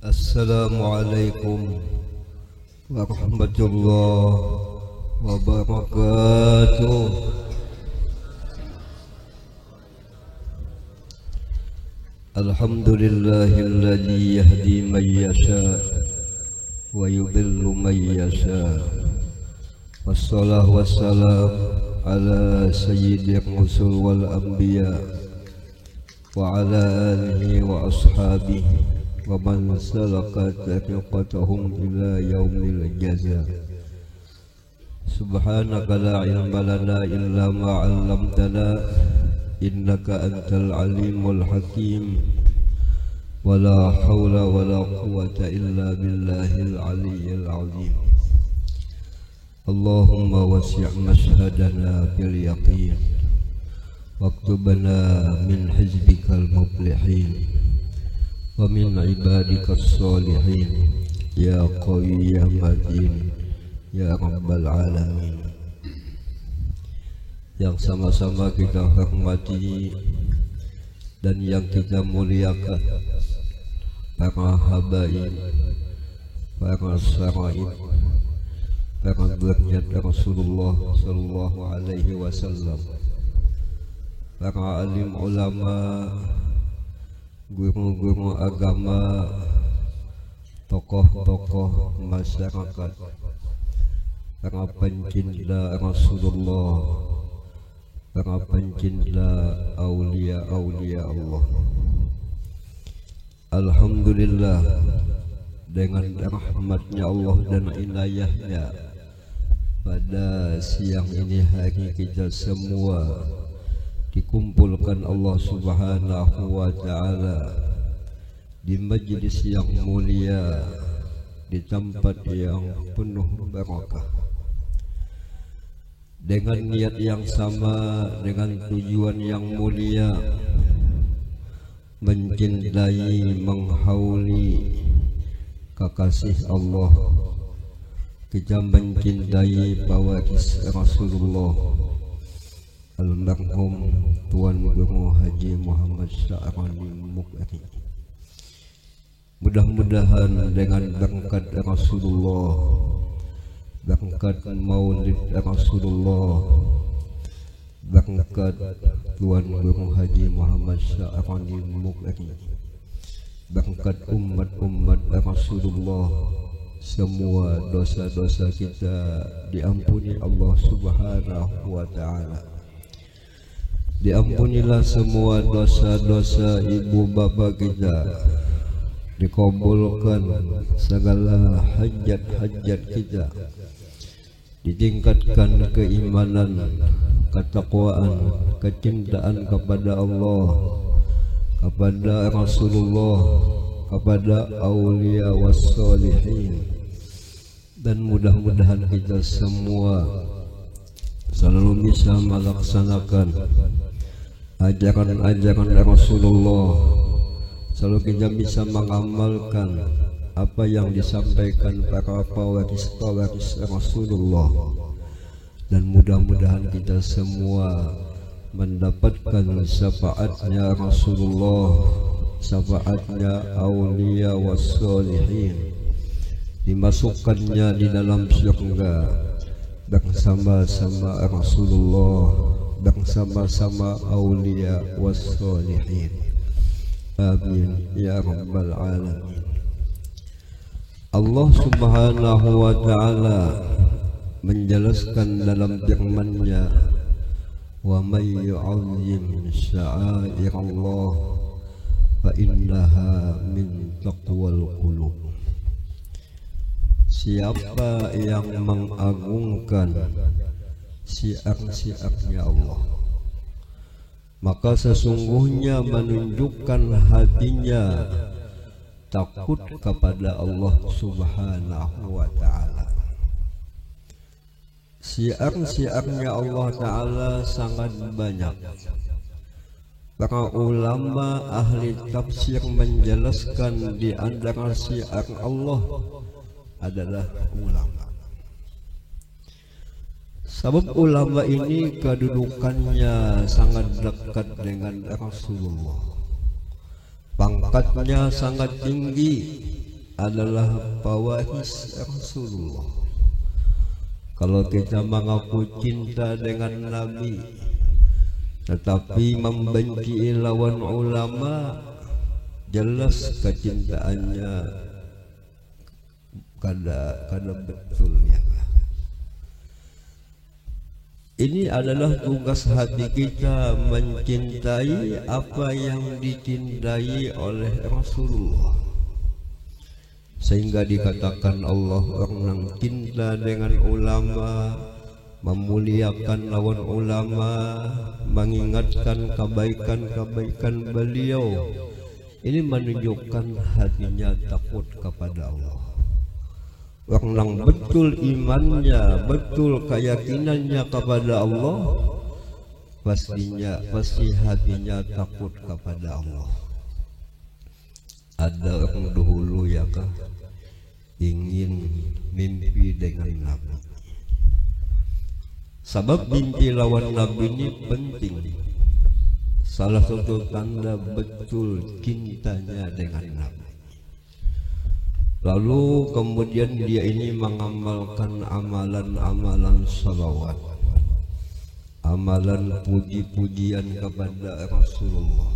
Assalamualaikum warahmatullahi wabarakatuh. Alhamdulillahilladzi yahdi man yasha wa yudhillu man yasha. Wassalatu wassalamu ala sayyidir rusul wal anbiya wa ala alihi wa ashabihi wa man salaka tariqatahum ila yaumil jazaa. Subhanaka la ilma lana illa ma 'allamtana innaka antal alimul hakim. Wala haula wala quwwata illa billahil aliyyil azim. Allahumma wasi' mashhadana bil yaqin waktubna min hizbikal muflihin wa min ibadikas sholihin ya qawi ya matin ya rabbal alamin. Yang sama-sama kita hormati dan yang kita muliakan para habaib, para saraib, para zuriat Rasulullah sallallahu alaihi wasallam, para alim ulama, guru-guru agama, tokoh-tokoh masyarakat, para pencinta Rasulullah, para pencinta aulia-aulia Allah. Alhamdulillah, dengan rahmatnya Allah dan inayahnya, pada siang ini hari kita semua dikumpulkan Allah Subhanahu wa ta'ala di majlis yang mulia, di tempat yang penuh barakah, dengan niat yang sama, dengan tujuan yang mulia, mencintai, menghauli kekasih Allah. Kita mencintai pewaris Rasulullah almarhum Tuan Guru Haji Muhammad Sya'rani Mukri. Mudah-mudahan dengan berkat Rasulullah, berkat maulid Rasulullah, berkat Tuan Guru Haji Muhammad Sya'rani Mukri, berkat umat-umat Rasulullah, semua dosa-dosa kita diampuni Allah Subhanahu wa ta'ala. Diampunilah semua dosa-dosa ibu bapa kita, dikabulkan segala hajat-hajat kita, ditingkatkan keimanan, ketakwaan, kecintaan kepada Allah, kepada Rasulullah, kepada aulia wassolihin. Dan mudah-mudahan kita semua selalu bisa melaksanakan ajaran-ajaran Rasulullah, selalu kita bisa mengamalkan apa yang disampaikan para pewaris Rasulullah. Dan mudah-mudahan kita semua mendapatkan syafaatnya Rasulullah, syafaatnya aulia wassolihin, dimasukkannya di dalam surga bersama-sama Rasulullah, bersama-sama aulia wassolihin. Amin ya rabbal alamin. Allah Subhanahu wa ta'ala menjelaskan dalam firman-Nya, wa may yu'azzim sya'airallah fa innaha min taqwal qulub. Siapa yang mengagungkan syiar-syiarnya Allah, maka sesungguhnya menunjukkan hatinya takut kepada Allah Subhanahu wa ta'ala. Syiar-syiarnya Allah ta'ala sangat banyak. Para ulama ahli tafsir menjelaskan di antara syiar Allah adalah ulama. Sebab ulama ini kedudukannya sangat dekat dengan Rasulullah, pangkatnya sangat tinggi, adalah bawahis Rasulullah. Kalau kita mengaku cinta dengan Nabi tetapi membenci lawan ulama, jelas kecintaannya kada betulnya. Ini adalah tugas hati kita mencintai apa yang dicintai oleh Rasulullah, sehingga dikatakan Allah orang cinta dengan ulama, memuliakan lawan ulama, mengingatkan kebaikan-kebaikan beliau. Ini menunjukkan hatinya takut kepada Allah. Orang yang betul imannya, betul keyakinannya kepada Allah, pasti hatinya takut kepada Allah. Ada orang dahulu ya kah ingin mimpi dengan Nabi. Sebab mimpi lawan Nabi ini penting. Salah satu tanda betul cintanya dengan Nabi. Lalu kemudian dia ini mengamalkan amalan-amalan salawat, amalan puji-pujian kepada Rasulullah.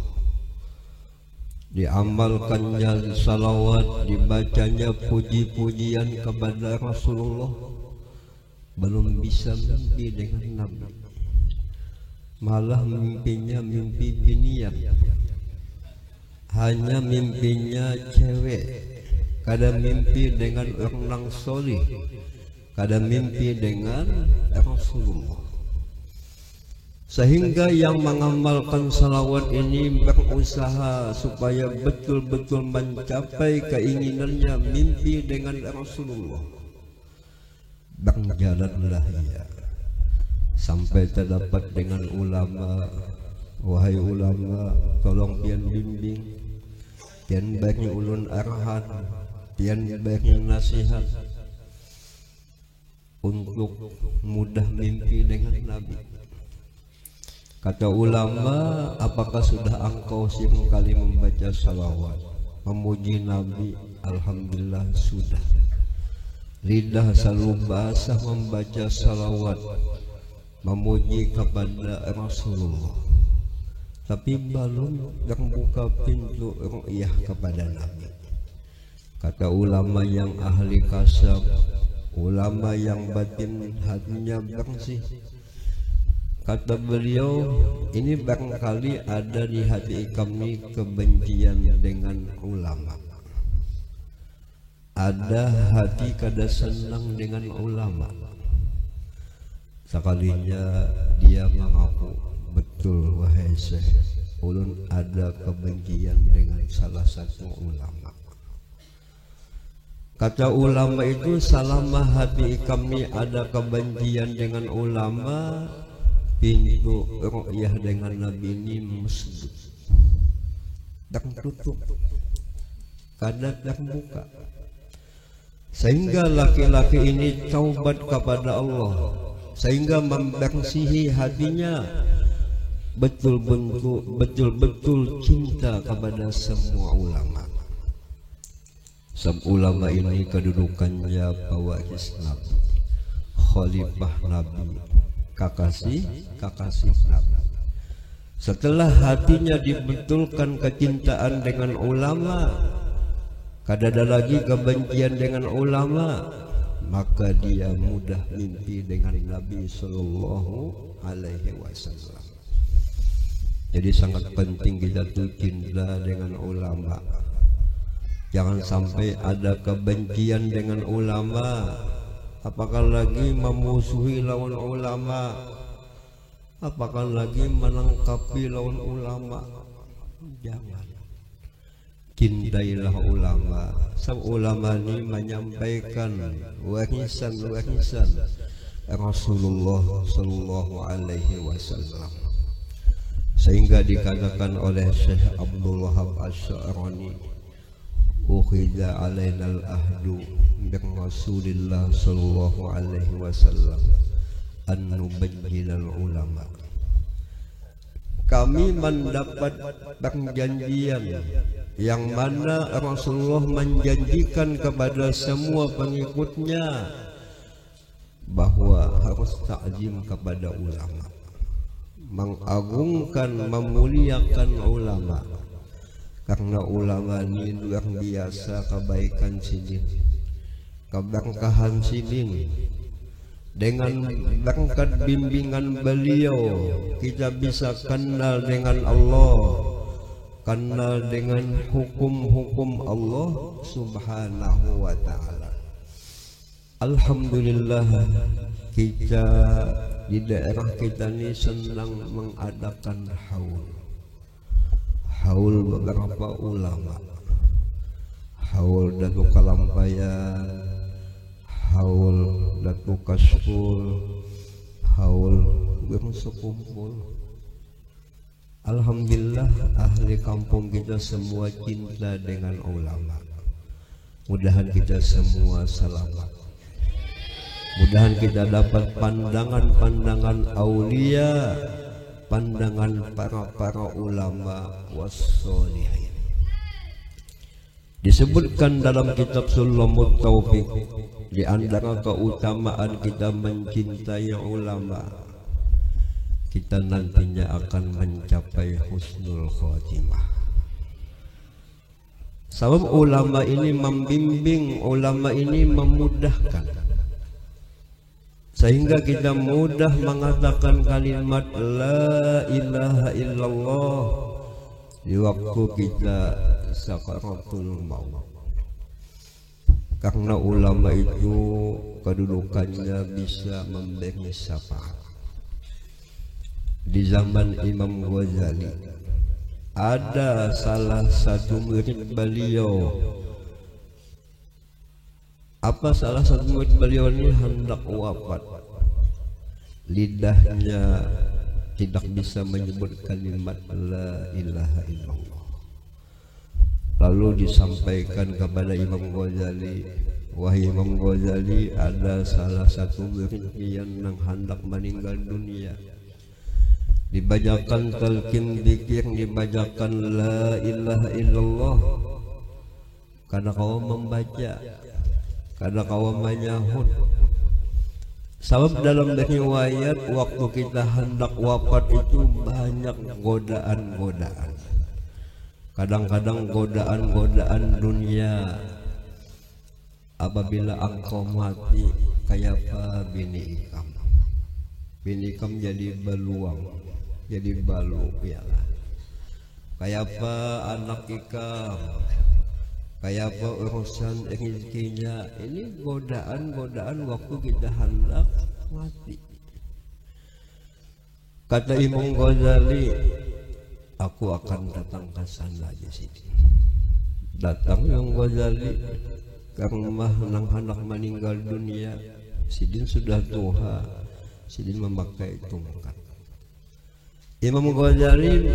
Diamalkannya salawat, dibacanya puji-pujian kepada Rasulullah, belum bisa mimpi dengan Nabi. Malah mimpinya mimpi binian, hanya mimpinya cewek. Kada mimpi dengan orang soleh, kada mimpi dengan Rasulullah. Sehingga yang mengamalkan salawat ini berusaha supaya betul-betul mencapai keinginannya mimpi dengan Rasulullah. Berjalanlah ia sampai terdapat dengan ulama. Wahai ulama, tolong pian bimbing, pian bagi ulun arahan, pian bagi nasihat untuk mudah mimpi dengan Nabi. Kata ulama, apakah sudah engkau sering kali membaca salawat, memuji Nabi? Alhamdulillah sudah. Lidah selalu basah membaca salawat, memuji kepada Rasulullah, tapi belum terbuka pintu ru'yah kepada Nabi. Kata ulama yang ahli kasab, ulama yang batin hatinya bersih, kata beliau, ini barangkali ada di hati kami kebencian dengan ulama. Ada hati kada senang dengan ulama. Sekalinya dia mengaku, betul wahai Syekh, ulun ada kebencian dengan salah satu ulama. Kata ulama itu, selama hati kami ada kebencian dengan ulama, pintu ru'yah dengan Nabi ini mesdud, tertutup, kada terbuka. Sehingga laki-laki ini taubat kepada Allah, sehingga membersihi hatinya, betul-betul cinta kepada semua ulama. Sebab ulama ini kedudukannya bawahis Nabi, khalifah Nabi, kakasih Nabi. Setelah hatinya dibetulkan kecintaan dengan ulama, kada ada lagi kebencian dengan ulama, maka dia mudah mimpi dengan Nabi Sallallahu Alaihi Wasallam. Jadi sangat penting kita tuh cinta dengan ulama. Jangan sampai ada kebencian dengan ulama, apakah lagi memusuhi lawan ulama, apakah lagi menangkapi lawan ulama. Jangan. Cintailah ulama. Sang ulama ini menyampaikan warisan Rasulullah Sallallahu Alaihi Wasallam, sehingga dikatakan oleh Syekh Abdul Wahab Asy'arani, ukhidha alaina al-ahdu bir Rasulillah Sallallahu Alaihi Wasallam an nubayyinal ulama. Kami mendapat perjanjian yang mana Rasulullah menjanjikan kepada semua pengikutnya bahwa harus ta'zim kepada ulama, mengagungkan, memuliakan ulama, karena ulama ini luar biasa kebaikan sidin, keberkahan sidin. Dengan berkat bimbingan beliau kita bisa kenal dengan Allah, kenal dengan hukum-hukum Allah subhanahu wa ta'ala. Alhamdulillah kita di daerah kita ini senang mengadakan haul beberapa ulama, haul Datuk Kalampayan, haul Datuk Kasful, haul bersekumpul. Alhamdulillah ahli kampung kita semua cinta dengan ulama. Mudahan kita semua selamat. Mudahan kita dapat pandangan-pandangan aulia, pandangan para ulama wassolihin. Disebutkan dalam kitab Sulamut Taufiq, di antara keutamaan kita mencintai ulama, kita nantinya akan mencapai husnul khotimah. Sebab ulama ini membimbing, ulama ini memudahkan, sehingga kita mudah mengatakan kalimat la ilaha illallah di waktu kita sakaratul maut. Karena ulama itu kedudukannya bisa memberi syafaat. Di zaman Imam Ghazali ada salah satu murid beliau. Apa salah satu murid beliau ini hendak wafat, lidahnya tidak bisa menyebut kalimat la ilaha illallah. Lalu disampaikan kepada Imam Ghazali, wahai Imam Ghazali, ada salah satu murid yang hendak meninggal dunia. Dibacakan talqin zikir, dibacakan la ilaha illallah. Karena kau membaca, karena kau menyahut. Sebab dalam riwayat waktu kita hendak wafat itu banyak godaan-godaan. Kadang-kadang godaan-godaan dunia. Apabila engkau mati kayak apa bini ikam. Bini ikam jadi beluang, jadi balu ya. Kayak apa anak ikam, kayak apa urusan rezekinya. Ini godaan-godaan waktu kita hendak mati. Kata Imam Ghazali, aku akan datang ke sana di sini. Datang Imam Ghazali ke rumah anak-anak meninggal dunia. Sidin sudah tua, sidin memakai tongkat. Imam Ghazali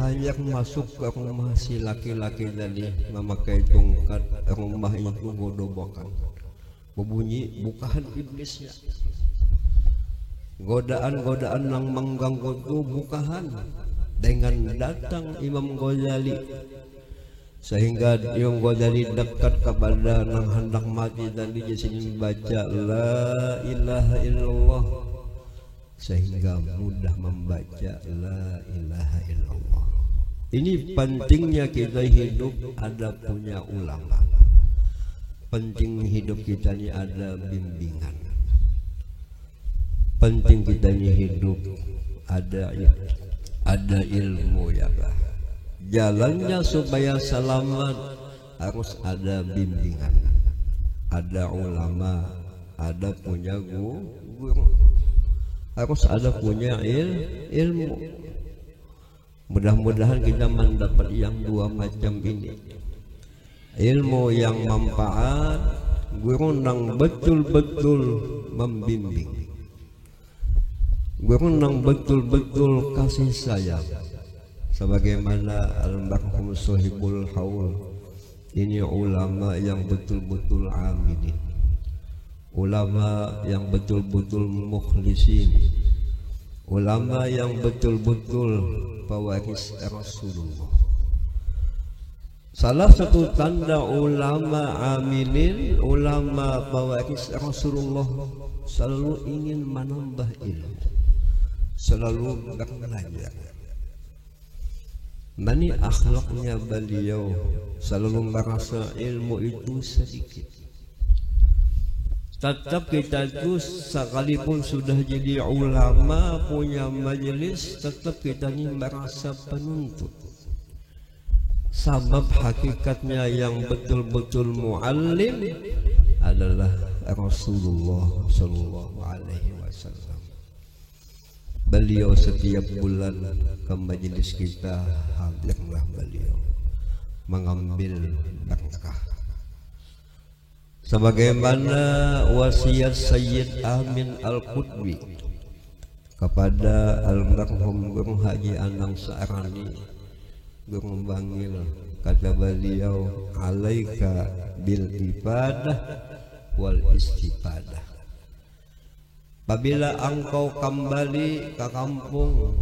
hanya masuk ke rumah si laki-laki tadi memakai tongkat. Rumah itu godobokan, berbunyi bukaan iblisnya. Godaan-godaan yang mengganggu itu bukaan. Dengan datang Imam Ghazali, sehingga Imam Ghazali dekat kepada yang hendak mati tadi di sini membaca la ilaha illallah, sehingga mudah membaca la ilaha illallah. Ini pentingnya kita hidup ada punya ulama. Penting hidup kita ini ada bimbingan. Penting kita ini hidup ada ilmu ya Pak. Jalannya supaya selamat harus ada bimbingan, ada ulama, ada punya guru, harus ada punya ilmu. Mudah-mudahan kita mendapat yang dua macam ini. Ilmu yang manfaat, guru yang betul-betul membimbing, guru yang betul-betul kasih sayang. Sebagaimana almarhum Sohibul Haul, ini ulama yang betul-betul aminin, ulama yang betul-betul mukhlisin, ulama yang betul-betul pewaris Rasulullah. Salah satu tanda ulama amilin, ulama pewaris Rasulullah selalu ingin menambah ilmu, selalu belajar. Mani akhlaknya beliau selalu merasa ilmu itu sedikit. Tetap kita itu sekalipun sudah jadi ulama punya majelis, tetap kita ini merasa penuntut. Sebab hakikatnya yang betul-betul muallim adalah Rasulullah Sallallahu Alaihi Wasallam. Beliau setiap bulan ke majelis kita, hadirlah beliau mengambil berkah. Sebagaimana wasiat Sayyid Amin Al-Qutbi kepada almarhum Guru Haji Anang Sa'rani, Guru Bangil, kata beliau, alaika bil ibadah wal istifadah. Apabila engkau kembali ke kampung,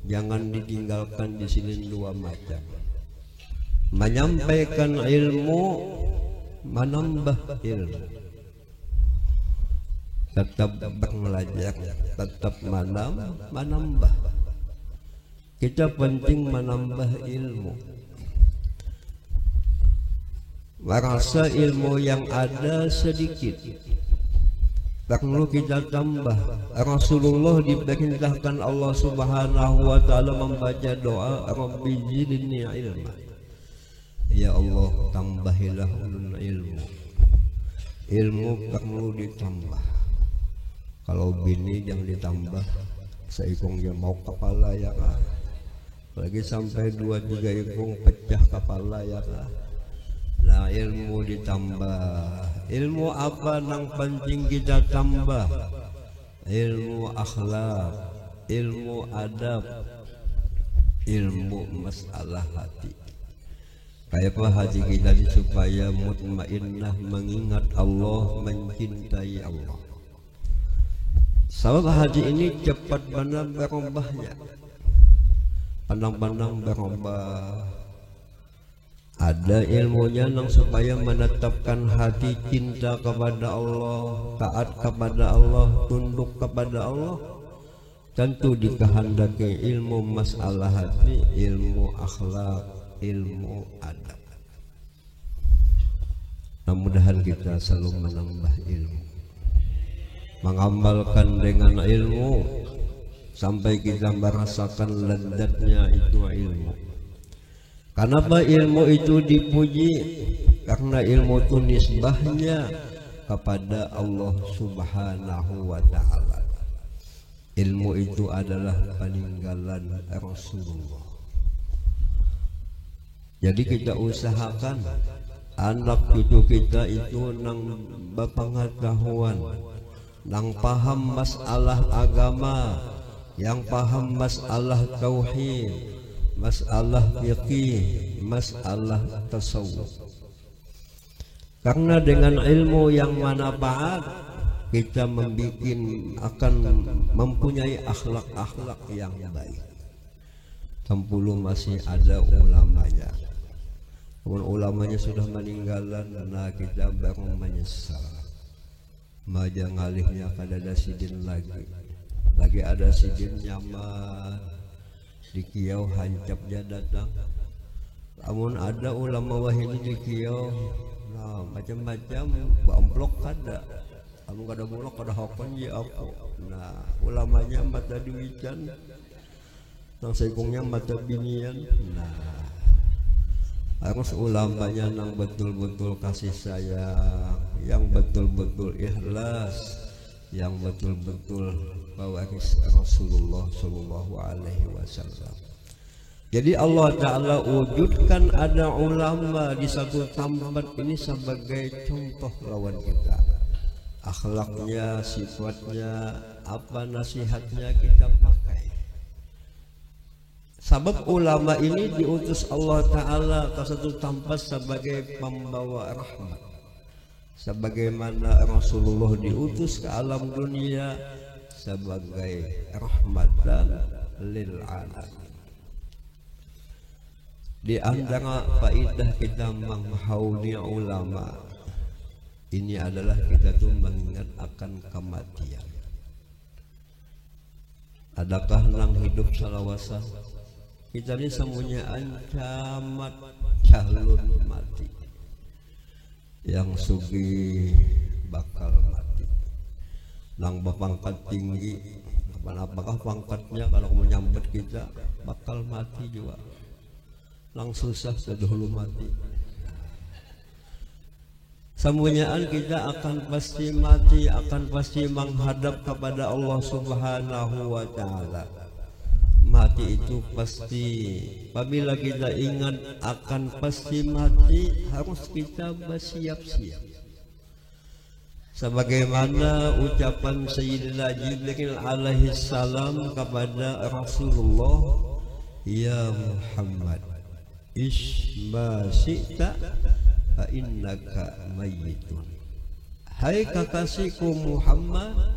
jangan ditinggalkan di sini dua macam: menyampaikan ilmu, menambah ilmu. Tetap belajar, tetap menambah. Kita penting menambah ilmu. Merasa ilmu yang ada sedikit, perlu kita tambah. Rasulullah diperintahkan Allah Subhanahu wa taala membaca doa, Rabbi zidni ilma. Ya Allah, tambahilah ulun ilmu. Ilmu perlu ditambah. Kalau bini jangan ditambah, seikungnya mau kepala ya kah? Lagi sampai 2-3 ikung pecah kepala ya kah? Nah, ilmu ditambah. Ilmu apa yang penting kita tambah? Ilmu akhlak, ilmu adab, ilmu masalah hati. Kayak apa hati kita supaya mutmainnah, mengingat Allah, mencintai Allah. Sebab hati ini cepat benar berubahnya. Pandang-pandang berubah. Ada ilmunya nang supaya menetapkan hati cinta kepada Allah, taat kepada Allah, tunduk kepada Allah. Tentu dikehendaki ilmu masalah hati, ilmu akhlak, ilmu adab. Mudah-mudahan kita selalu menambah ilmu, mengamalkan dengan ilmu sampai kita merasakan lezatnya itu ilmu. Kenapa ilmu itu dipuji? Karena ilmu itu nisbahnya kepada Allah Subhanahu wa ta'ala. Ilmu itu adalah peninggalan Rasulullah. Jadi kita usahakan anak cucu kita itu nang berpengetahuan, nang paham masalah agama, yang paham masalah tauhid, masalah fikih, masalah tasawuf. Karena dengan ilmu yang manfaat, kita akan mempunyai akhlak-akhlak yang baik. Tempulu masih ada ulamanya. Ulamanya sudah meninggalan, nah kita baru menyesal. Maja ngalihnya kada ada sidin lagi ada sidin nyaman di kiau hancapnya datang. Namun ada ulama wahini di kiau, nah macam-macam amplok kada. Kamu kada bulok kada hokon ya aku. Nah ulamanya mata duican, nang sekungnya mata binian. Nah harus ulamanya nang betul-betul kasih sayang, yang betul-betul ikhlas, yang betul-betul pewaris Rasulullah Sallallahu Alaihi Wasallam. Jadi Allah Ta'ala wujudkan ada ulama di satu tempat ini sebagai contoh lawan kita. Akhlaknya, sifatnya, apa nasihatnya kita pakai. Sebab ulama ini diutus Allah Ta'ala ke satu tempat sebagai pembawa rahmat. Sebagaimana Rasulullah diutus ke alam dunia sebagai rahmatan lil alamin. Di antara faidah kita menghauli ulama ini adalah kita tuh mengingat akan kematian. Adakah nang hidup salawasa kita ini semuanya ancamat calon mati, yang sugi bakal mati, nang berpangkat tinggi apakah pangkatnya kalau menyambut kita bakal mati juga, nang susah sedahulu mati. Semuanyaan kita akan pasti mati, akan pasti menghadap kepada Allah Subhanahu wa Ta'ala. Mati itu pasti. Apabila kita ingat akan pasti mati, harus kita bersiap-siap. Sebagaimana ucapan Sayyidina Jibril alaihi salam kepada Rasulullah, ya Muhammad, isma syi'ta fa innaka mayyitun. Hai kekasihku Muhammad,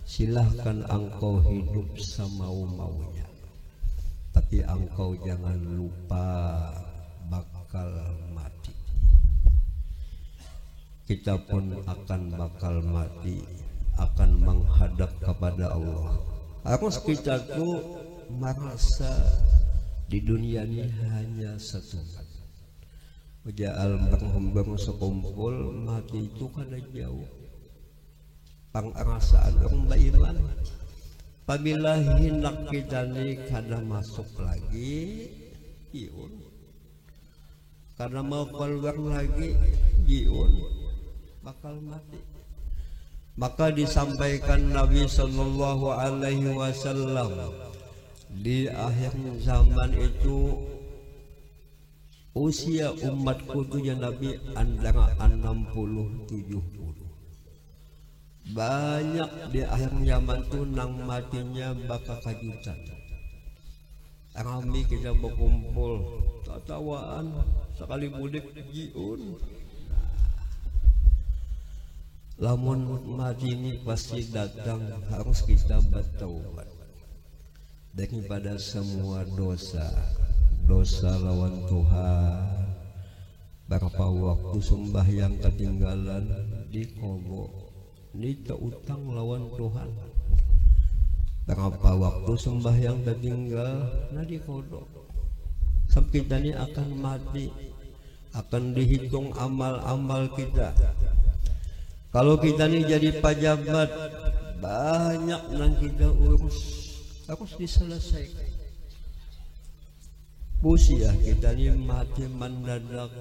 silahkan engkau hidup semau-maunya, tapi engkau jangan lupa bakal mati. Kita pun akan bakal mati, akan menghadap kepada Allah. Harus kita tuh merasa di dunia ini hanya satu. Ja'al berhembang sekumpul, mati itu kada jauh. Pengrasaan orang beriman. Apabila hendak kita ini kada masuk lagi, jiun. Karena mau keluar lagi, jiun, bakal mati. Maka disampaikan Nabi Sallallahu Alaihi Wasallam, di akhir zaman itu usia umatku itu ya Nabi antara 60-70. Banyak di akhir zaman itu nang matinya bakal kajutan. Rame kita berkumpul, tatawaan sekali mudik jiun. Lamun mati ini pasti datang, harus kita bertaubat daripada semua dosa lawan Tuhan. Berapa waktu sembahyang ketinggalan di kobo, nita utang lawan Tuhan. Berapa waktu sembahyang ketinggal di kodok. Sampai kita ini akan mati, akan dihitung amal-amal kita. Kalau kita ini jadi pejabat, banyak yang kita urus, harus diselesaikan. Usia kita ini mati mendadak,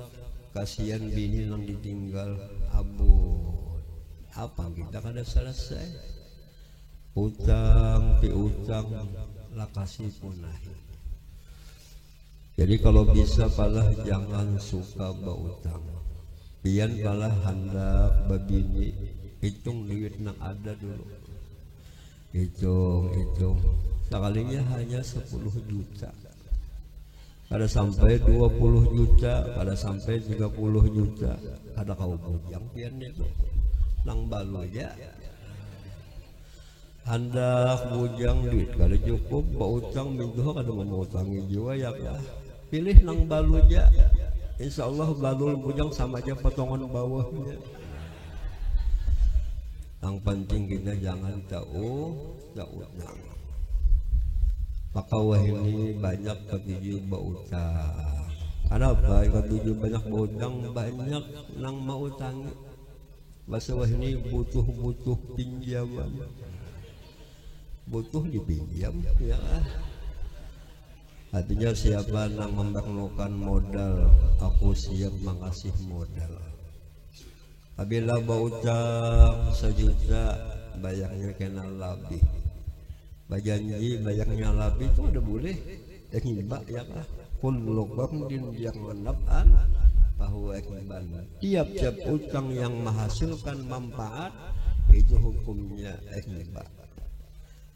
kasihan bini yang ditinggal abut. Apa kita kada selesai? Utang piutang lah kasih punahi. Jadi kalau bisa palah jangan suka berutang. Pian palah hendak babini, hitung duit yang ada dulu. Hitung. Sekalinya hanya 10 juta. Ada sampai 20 juta, ada sampai 30 juta. Ada kau bujang pian itu. Nang balu aja. Hendak bujang duit kada cukup, berutang mintuh kada mau utangi jiwa ya kah. Pilih nang balu aja. Insya Allah balul bujang sama aja potongan bawahnya. Yang penting kita jangan tahu utang. Maka wah ini banyak ketujuh berutang. Kenapa ketujuh banyak berutang? Banyak nang mau utangi. Bahasa wah ini butuh pinjaman. Butuh dipinjam ya. Artinya siapa yang memerlukan modal, aku siap mengasih modal. Apabila berutang 1 juta, bayarnya kena lebih. Bajanji bayarnya lebih itu ada boleh. Hibah ya kah? Kullu qardin yang menab'an bahwa iban. Tiap-tiap utang yang menghasilkan manfaat itu hukumnya hibah.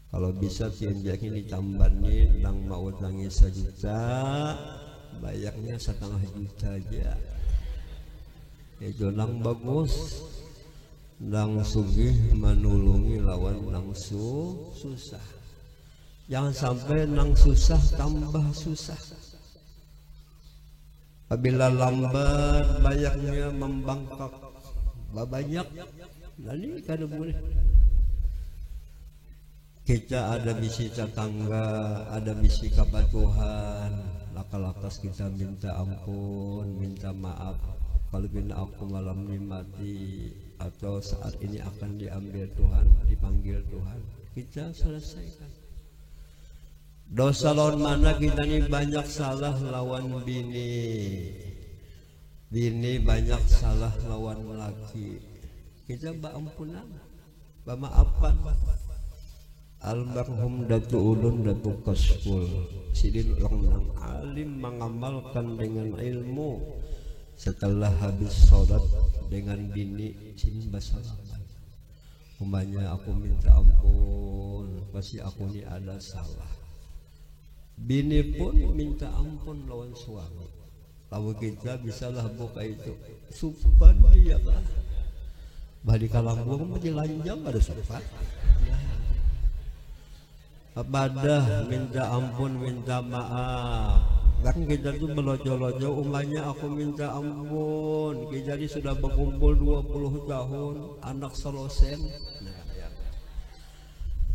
Kalau bisa tiap ini ditambahnya nang mau utangi 1 juta, bayarnya 1,5 juta aja. Itu nang bagus, nang sugih menulungi lawan nang susah. Jangan sampai nang susah tambah susah. Apabila lambat banyaknya membangkak banyak, lalu kada boleh. Kita ada misi tetangga, ada misi kepada Tuhan. Laka-lakas kita minta ampun, minta maaf. Kalau bina aku malam ini mati atau saat ini akan diambil Tuhan, dipanggil Tuhan, kita selesaikan. Dosa lawan mana kita ini banyak salah lawan bini banyak salah lawan laki. Kita ampunan, maafkan. Almarhum Datuk Ulun Datuk Kasful Sidin orang alim mengamalkan dengan ilmu. Setelah habis sholat dengan bini sini basalaman, umpamanya aku minta ampun, pasti aku ini ada salah. Bini pun minta ampun lawan suami. Lalu kita bisalah buka itu supan dia kan. Balik kalang buang masih lanjang ada supan. Pada minta ampun, minta maaf. Kan kita tuh melojo-lojo, umpamanya aku minta ampun. Kita ini sudah berkumpul 20 tahun, anak selosen.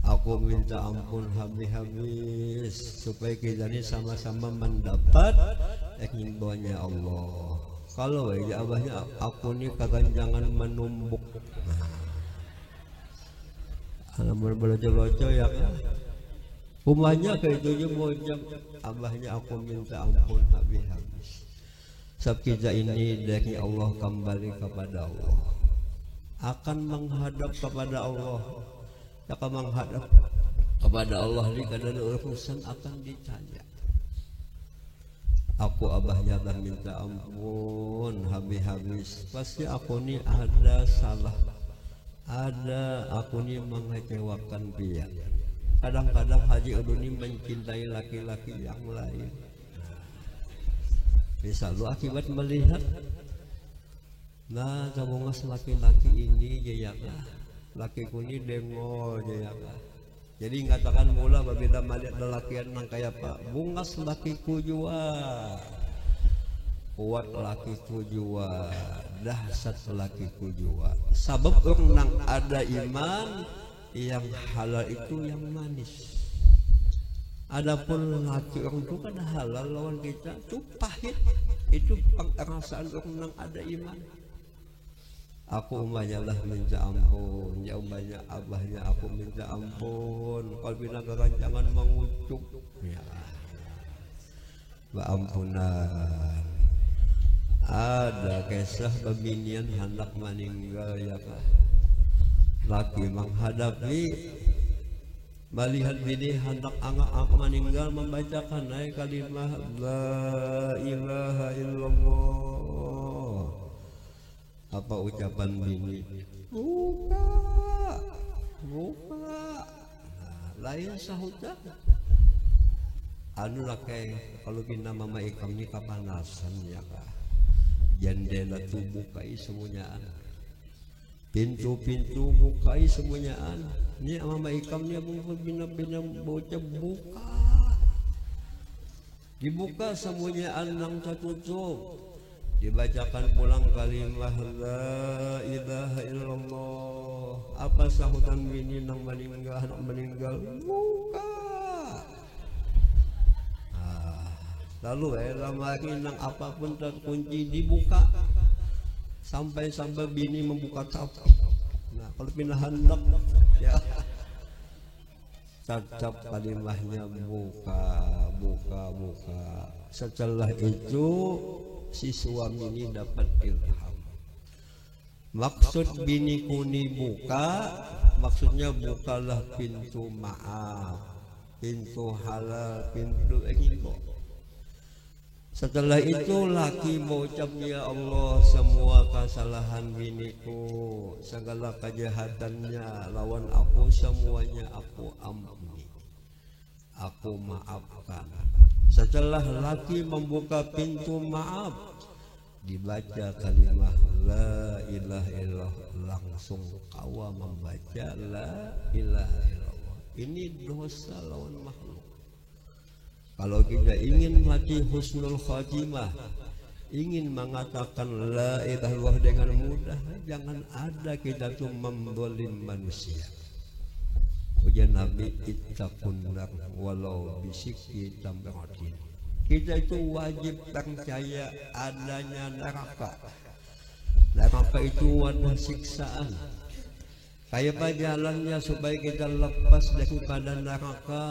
Aku minta ampun habis-habis supaya kita ini sama-sama mendapat imbauannya Allah. Kalau ya abahnya aku ini kagak jangan menumbuk. Namun melojo-lojo ya kan. Umahnya kayak itu mojang, abahnya aku minta ampun habis-habis. Sebab kita ini dari Allah kembali kepada Allah, akan menghadap kepada Allah, akan menghadap kepada Allah di kadang urusan akan ditanya. Aku abahnya dah minta ampun habis-habis, pasti aku ni ada salah, ada aku ni mengecewakan dia. Kadang-kadang Haji Uduni mencintai laki-laki yang lain. Bisa lu akibat melihat, nah kamu ngas laki-laki ini jayakah, lakiku ini dengo jayakah. Jadi ngatakan mula berbeda melihat lelakian nang kayak apa, bungas lakiku jua, kuat lakiku jua, dahsyat lakiku jua. Sabab orang nang ada iman. Yang halal itu yang manis. Adapun laki orang itu kan halal lawan kita itu pahit. Itu perasaan orang yang ada iman. Aku umpamanya lah minta ampun, ya umpamanya abahnya aku minta ampun. Kalau bilang jangan mengucuk, ya ampunan. Ada kisah bebinian hendak meninggal ya kah. Laki menghadapi melihat bini hendak angak meninggal membacakan kalimah la ilaha illallah. Apa ucapan bini? Buka. Lain sahutan. Anu lakai kalau kita mama ikam ni kapanasan ya kah. Jendela tu bukai semuanya. Pintu-pintu bukai semuanya. Ni mama ikamnya bina-bina bocah buka. Dibuka semuanya nang tertutup. Dibacakan pulang kalimah la ilaha illallah. Apa sahutan bini nang meninggal? Buka. Lalu lama lagi nang apapun terkunci dibuka. Sampai bini membuka cap. Nah, kalau pindah hendak ya cap kalimahnya buka. Setelah itu si suami ini dapat ilham. Maksud bini kuni buka, maksudnya bukalah pintu maaf, pintu halal, pintu ego. Setelah itu laki mengucap ya Allah semua kesalahan biniku, segala kejahatannya lawan aku semuanya aku ampuni, aku maafkan. Setelah laki membuka pintu maaf, dibaca kalimah la ilaha illallah, langsung kawa membaca la ilaha illallah. Ini dosa lawan makhluk. Kalau kita ingin mati husnul khatimah, ingin mengatakan la ilaha illallah dengan mudah, jangan ada kita tuh membolim manusia. Ujian Nabi ittaqun nar walau bisikki tamratin. Kita itu wajib percaya adanya neraka. Neraka itu wadah siksaan. Kayak apa jalannya supaya kita lepas daripada neraka?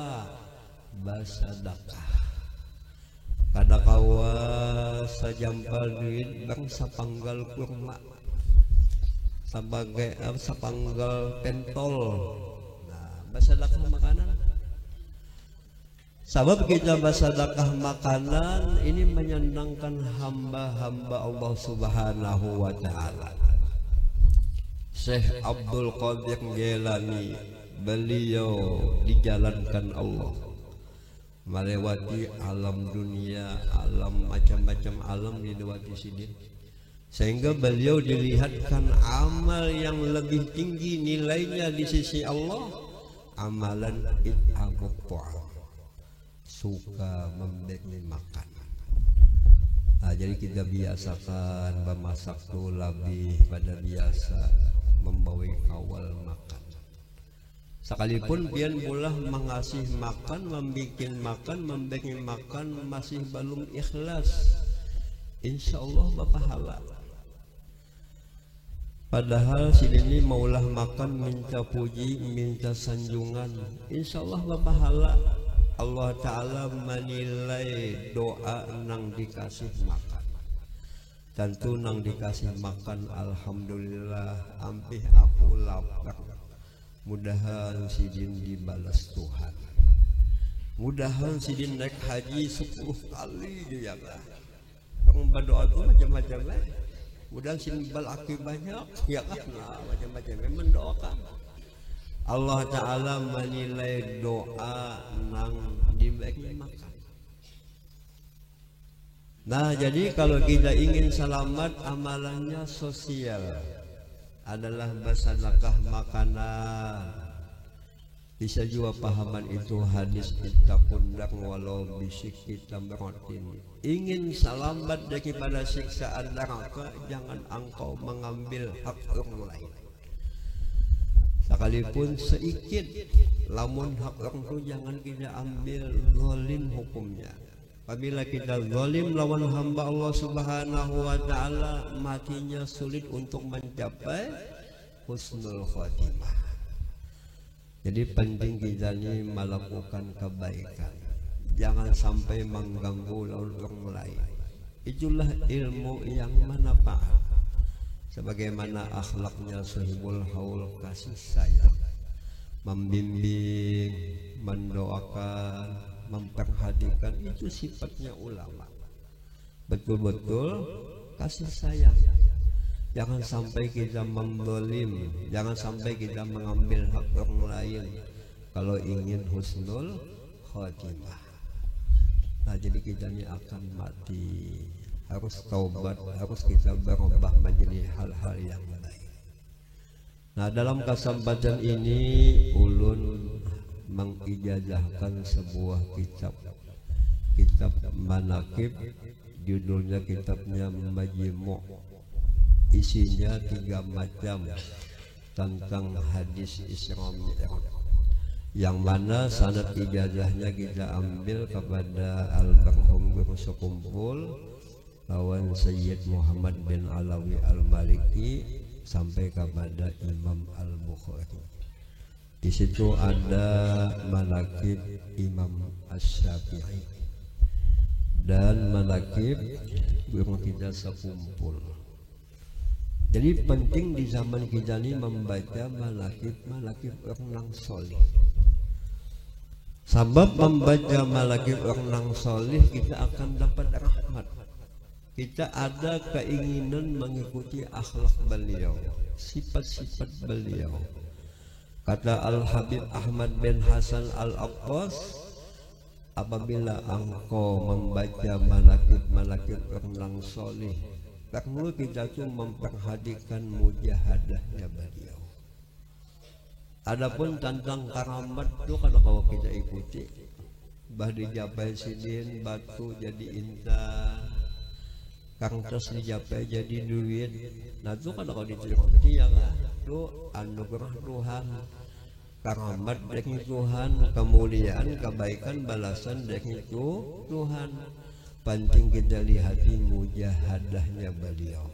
Bersedekah. Kada kawa sajampal duit bang sapanggal kurma sebagai sapanggal pentol. Nah, bersedekah makanan. Sebab kita bersedekah makanan ini menyenangkan hamba-hamba Allah Subhanahu wa taala. Syekh Abdul Qadir Jailani, beliau dijalankan Allah melewati alam dunia, alam macam-macam alam dilewati sini, sehingga beliau dilihatkan amal yang lebih tinggi nilainya di sisi Allah, amalan it'amut ta'am, suka memberi makan. Nah, jadi kita biasakan memasak tuh lebih pada biasa membawa kawal makan. Sekalipun pian pula mengasih makan, membikin makan, memberi makan masih belum ikhlas, insya Allah berpahala. Padahal sini maulah makan minta puji, minta sanjungan, insya Allah berpahala. Allah Ta'ala menilai doa nang dikasih makan. Tentu nang dikasih makan alhamdulillah, ampih aku lapar. Mudahan sidin dibalas Tuhan. Mudahan sidin naik haji 10 kali dia lah. Kamu berdoa tuh macam-macam lah. Mudahan sidin balaki banyak ya kan. Nah, macam-macam memang doakan. Allah Ta'ala menilai doa nang diberi makan. Nah, jadi kalau kita ingin selamat, amalannya sosial adalah bersedekah makanan. Bisa juga pahaman itu hadis ittaqun nar walau bisikki tamratin. Ingin selamat daripada siksaan neraka, jangan engkau mengambil hak orang lain. Sekalipun sedikit, lamun hak orang itu jangan kita ambil, zalim hukumnya. Apabila kita zalim lawan hamba Allah Subhanahu wa taala, matinya sulit untuk mencapai husnul khotimah. Jadi penting kita ini melakukan kebaikan, jangan sampai mengganggu orang lain. Itulah ilmu yang manfaat. Sebagaimana akhlaknya sahibul haul, kasih sayang, membimbing, mendoakan, memperhatikan, itu sifatnya ulama. Betul-betul kasih sayang. Jangan sampai kita membolim, jangan sampai kita mengambil hak orang lain kalau ingin husnul khotimah. Nah, jadi kita ini akan mati, harus taubat, harus kita berubah menjadi hal-hal yang baik. Nah, dalam kesempatan ini ulun mengijazahkan sebuah kitab manaqib, judulnya kitabnya Majmu'. Isinya 3 macam tentang hadis Isra Mi'raj, yang mana sanad ijazahnya kita ambil kepada almarhum guru sekumpul lawan Sayyid Muhammad bin Alawi Al-Maliki sampai kepada Imam Al-Bukhari. Di situ ada manaqib Imam Asy-Syafi'i dan manaqib guru kita sekumpul. Jadi penting di zaman kita ini membaca manaqib orang solih. Sebab membaca manaqib orang solih kita akan dapat rahmat. Kita ada keinginan mengikuti akhlak beliau, sifat-sifat beliau. Kata Al-Habib Ahmad bin Hasan Al-Aqqas, apabila engkau membaca manaqib orang solih, perlu kita tuh memperhatikan mujahadahnya beliau. Adapun tentang karamat tuh kalau kita ikuti, bah dijapai sidin batu jadi intan, kang tos dijapai jadi duit. Nah itu kan kalau diceroti ya lah, itu anugerah Tuhan, karamat dari Tuhan, kemuliaan, kebaikan, balasan dari Tuhan. Penting kita lihati mujahadahnya beliau,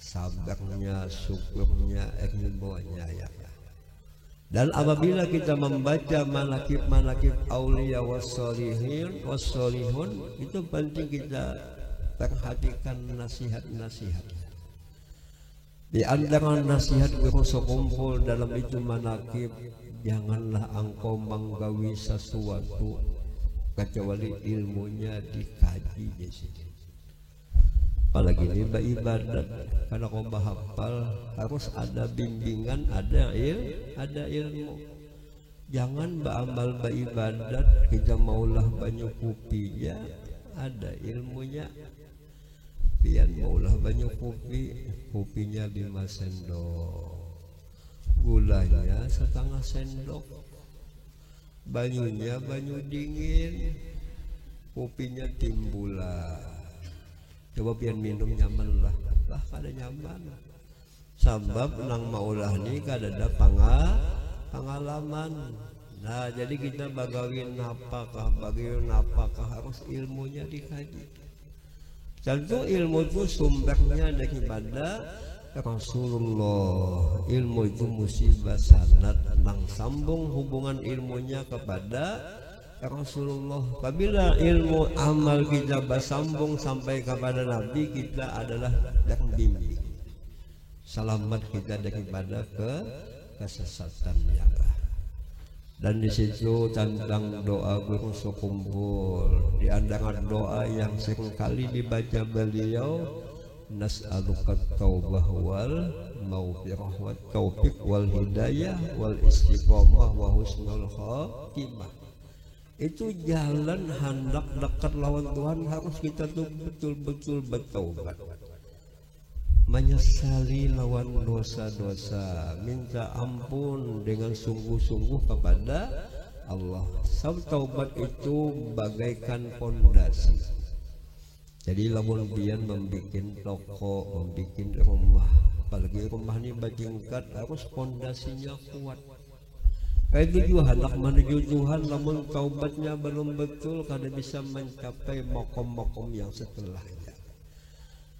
sabarnya, syukurnya, ilmunya ya. Dan apabila kita membaca manakib aulia wassolihun, itu penting kita perhatikan nasihat-nasihat. Di antara nasihat guru sekumpul dalam itu manakib, janganlah engkau menggawi sesuatu kecuali ilmunya dikaji di sini. Apalagi ini ibadat, karena kau bahapal harus ada bimbingan, ada ilmu. Jangan beramal ibadat kita maulah banyak kopinya, ada ilmunya. Biar maulah banyak kopinya 5 sendok, gulanya setengah sendok, banyunya banyu dingin, kopinya timbulan. Coba pian minum nyaman lah kada nyaman. Sebab nang maulah ni kada ada pengalaman. Nah jadi kita bagawin apakah harus ilmunya dikaji. Tentu ilmu itu sumbernya daripada Rasulullah. Ilmu itu musibah sanad nang sambung hubungan ilmunya kepada Rasulullah. Apabila ilmu amal kita bersambung sampai kepada Nabi, kita adalah yang bimbing. Selamat kita daripada kesesatan yang ada. Dan di situ tentang doa guru sekumpul, di antara doa yang seringkali dibaca beliau, nas'aluka taubah wal maghfirah wat taufiq wal hidayah wal istiqamah wa husnul khatimah. Itu jalan hendak dekat lawan Tuhan harus kita tuh betul-betul bertaubat, menyesali lawan dosa-dosa, minta ampun dengan sungguh-sungguh kepada Allah. Sebab taubat itu bagaikan pondasi. Jadi lamun pian membikin toko, membikin rumah, apalagi rumah ini bertingkat, harus pondasinya kuat. Kayak itu juga hendak menuju Tuhan, namun taubatnya belum betul, kada bisa mencapai makom-makom yang setelahnya.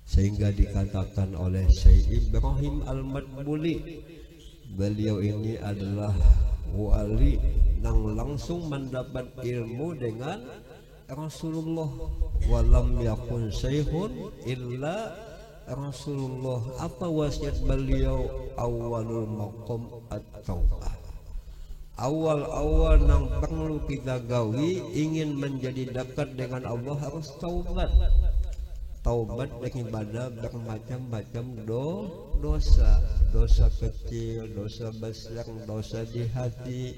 Sehingga dikatakan oleh Syekh Ibrahim Al-Madbuli, beliau ini adalah wali yang langsung mendapat ilmu dengan Rasulullah. Walam yakun syekhun illa Rasulullah. Apa wasiat beliau? Awalul maqam at-taubah. Awal-awal yang perlu kita gawi ingin menjadi dekat dengan Allah harus taubat. Taubat daripada bermacam-macam dosa, dosa kecil, dosa besar, dosa di hati,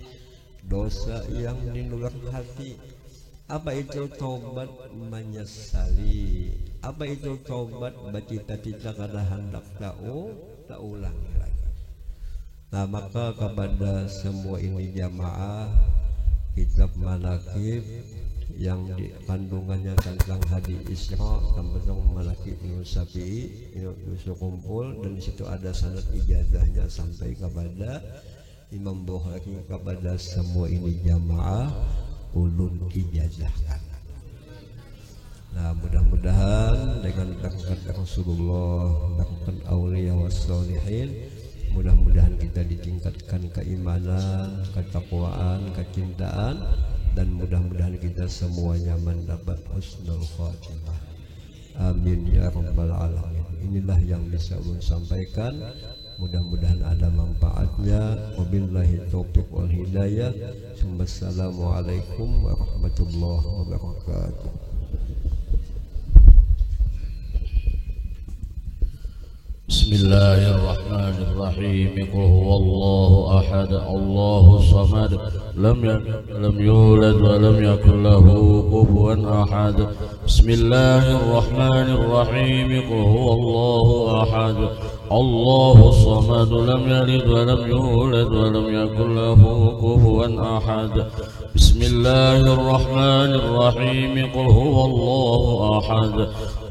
dosa yang di luar hati. Apa itu taubat? Menyesali. Apa itu taubat? Bercita-cita karena hendak tak ulangi lagi. Nah maka kepada semua ini jamaah, kitab manakib yang kandungannya tentang hadis Isra tentang manakib Imam Syafi'i Yusuf kumpul, dan disitu ada sanad ijazahnya sampai kepada Imam Bukhari. Kepada semua ini jamaah ulun ijazahkan. Nah mudah-mudahan dengan berkat Rasulullah, berkat auliya wassalihin, mudah-mudahan kita ditingkatkan keimanan, ketakwaan, kecintaan, dan mudah-mudahan kita semuanya mendapat husnul khatimah. Amin ya rabbal alamin. Inilah yang bisa ulun sampaikan. Mudah-mudahan ada manfaatnya. Wabillahi taufiq wal hidayah. Wassalamualaikum warahmatullahi wabarakatuh. Bismillahirrahmanirrahim. Qul huwallahu ahad, Allahus samad, lam yulad wa lam yakul lahu kufuwan ahad. Bismillahirrahmanirrahim. Qul huwallahu ahad, Allahus samad, lam yalid wa lam yulad wa lam yakul lahu kufuwan ahad. Bismillahirrahmanirrahim. Qul huwallahu ahad,